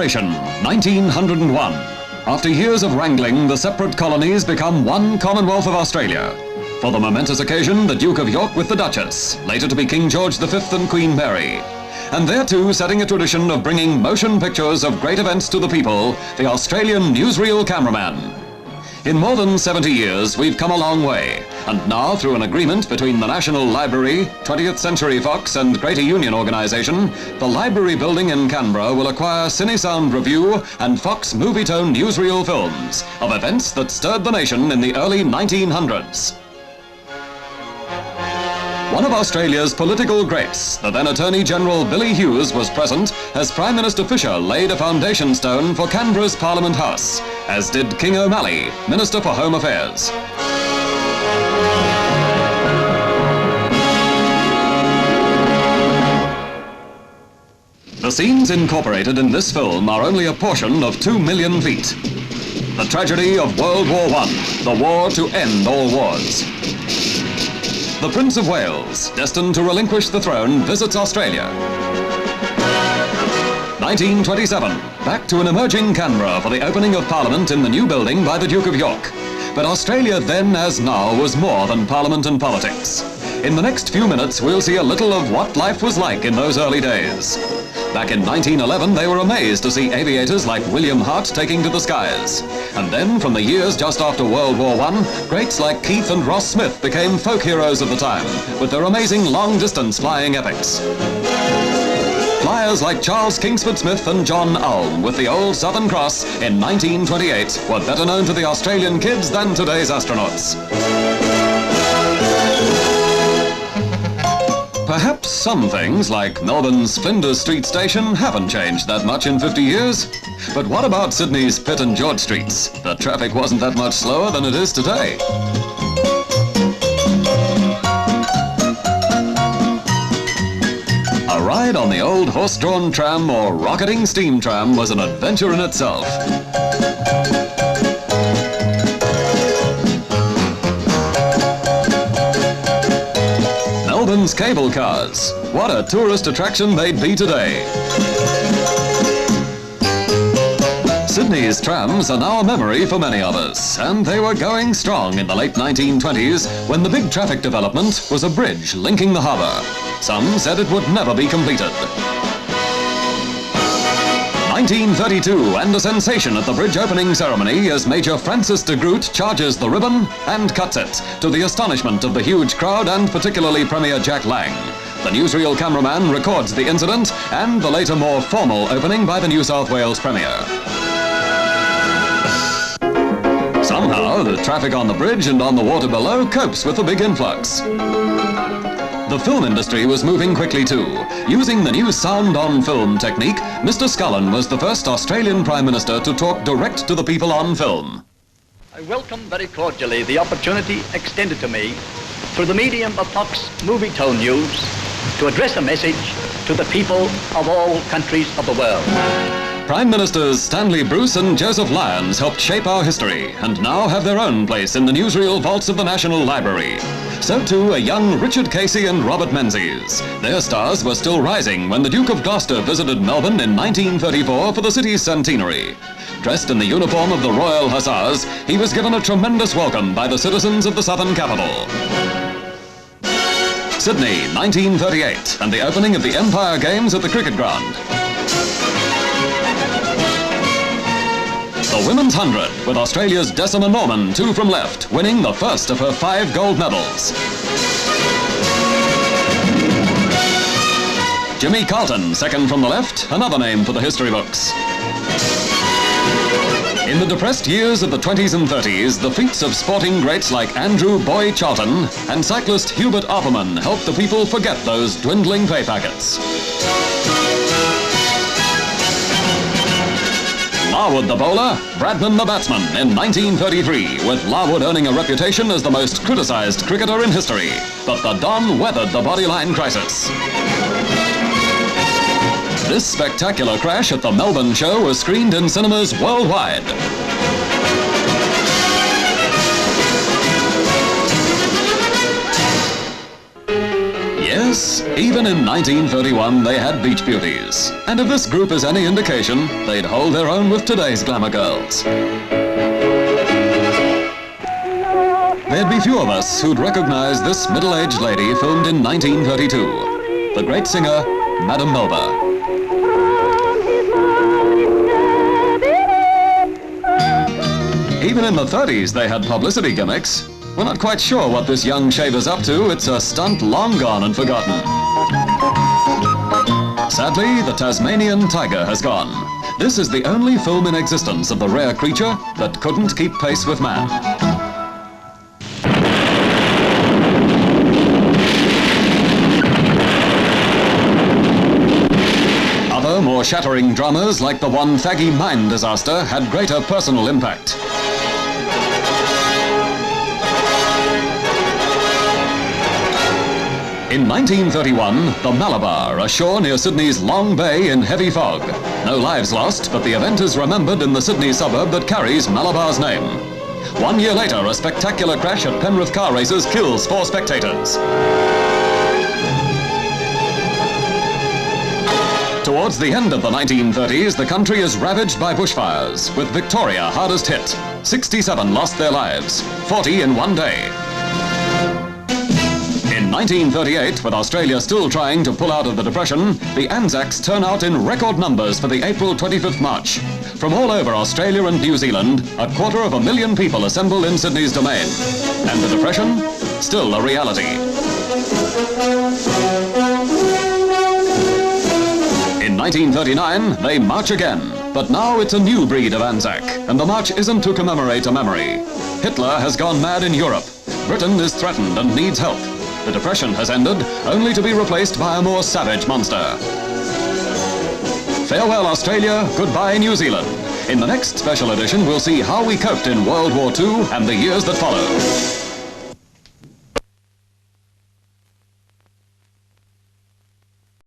Confederation, 1901. After years of wrangling, the separate colonies become one Commonwealth of Australia. For the momentous occasion, the Duke of York with the Duchess, later to be King George V and Queen Mary. And there too, setting a tradition of bringing motion pictures of great events to the people, the Australian newsreel cameraman. In more than 70 years, we've come a long way, and now through an agreement between the National Library, 20th Century Fox and Greater Union Organisation, the library building in Canberra will acquire cinesound review and Fox Movietone newsreel films of events that stirred the nation in the early 1900s. One of Australia's political greats, the then Attorney General Billy Hughes, was present as Prime Minister Fisher laid a foundation stone for Canberra's Parliament House, as did King O'Malley, Minister for Home Affairs. The scenes incorporated in this film are only a portion of 2 million feet. The tragedy of World War I, the war to end all wars. The Prince of Wales, destined to relinquish the throne, visits Australia. 1927, back to an emerging Canberra for the opening of Parliament in the new building by the Duke of York. But Australia then, as now, was more than Parliament and politics. In the next few minutes, we'll see a little of what life was like in those early days. Back in 1911, they were amazed to see aviators like William Hart taking to the skies. And then, from the years just after World War I, greats like Keith and Ross Smith became folk heroes of the time, with their amazing long-distance flying epics. Flyers like Charles Kingsford Smith and John Ulm with the old Southern Cross in 1928 were better known to the Australian kids than today's astronauts. Perhaps some things, like Melbourne's Flinders Street station, haven't changed that much in 50 years. But what about Sydney's Pitt and George Streets? The traffic wasn't that much slower than it is today. A ride on the old horse-drawn tram or rocketing steam tram was an adventure in itself. Melbourne's cable cars. What a tourist attraction they'd be today. Sydney's trams are now a memory for many of us, and they were going strong in the late 1920s when the big traffic development was a bridge linking the harbour. Some said it would never be completed. 1932, and a sensation at the bridge opening ceremony as Major Francis de Groot charges the ribbon and cuts it, to the astonishment of the huge crowd and particularly Premier Jack Lang. The newsreel cameraman records the incident and the later more formal opening by the New South Wales Premier. Somehow, the traffic on the bridge and on the water below copes with the big influx. The film industry was moving quickly too. Using the new sound-on-film technique, Mr. Scullen was the first Australian Prime Minister to talk direct to the people on film. I welcome very cordially the opportunity extended to me through the medium of Fox Movietone News to address a message to the people of all countries of the world. Prime Ministers Stanley Bruce and Joseph Lyons helped shape our history and now have their own place in the newsreel vaults of the National Library. So too a young Richard Casey and Robert Menzies. Their stars were still rising when the Duke of Gloucester visited Melbourne in 1934 for the city's centenary. Dressed in the uniform of the Royal Hussars, he was given a tremendous welcome by the citizens of the southern capital. Sydney, 1938, and the opening of the Empire Games at the cricket ground. The Women's 100, with Australia's Decima Norman, 2 from left, winning the first of her 5 gold medals. Jimmy Carlton, 2nd from the left, another name for the history books. In the depressed years of the 20s and 30s, the feats of sporting greats like Andrew Boy Charlton and cyclist Hubert Opperman helped the people forget those dwindling pay packets. Larwood the bowler, Bradman the batsman in 1933, with Larwood earning a reputation as the most criticised cricketer in history. But the Don weathered the Bodlyline crisis. This spectacular crash at the Melbourne show was screened in cinemas worldwide. Yes, Yes, even in 1931 they had beach beauties. And if this group is any indication, they'd hold their own with today's glamour girls. There'd be few of us who'd recognize this middle-aged lady filmed in 1932. The great singer, Madam Melba. Even in the 30s they had publicity gimmicks. We're not quite sure what this young shaver's up to. It's a stunt long gone and forgotten. Sadly, the Tasmanian Tiger has gone. This is the only film in existence of the rare creature that couldn't keep pace with man. Other, more shattering dramas like the Wonthaggi mine disaster had greater personal impact. In 1931, the Malaba, ashore near Sydney's Long Bay in heavy fog. No lives lost, but the event is remembered in the Sydney suburb that carries Malabar's name. 1 year later, a spectacular crash at Penrith car races kills 4 spectators. Towards the end of the 1930s, the country is ravaged by bushfires, with Victoria hardest hit. 67 lost their lives, 40 in one day. In 1938, with Australia still trying to pull out of the Depression, the Anzacs turn out in record numbers for the April 25th march. From all over Australia and New Zealand, 250,000 people assemble in Sydney's domain. And the Depression, still a reality. In 1939, they march again, but now it's a new breed of Anzac, and the march isn't to commemorate a memory. Hitler has gone mad in Europe. Britain is threatened and needs help. The Depression has ended, only to be replaced by a more savage monster. Farewell, Australia, goodbye, New Zealand. In the next special edition, we'll see how we coped in World War II and the years that followed.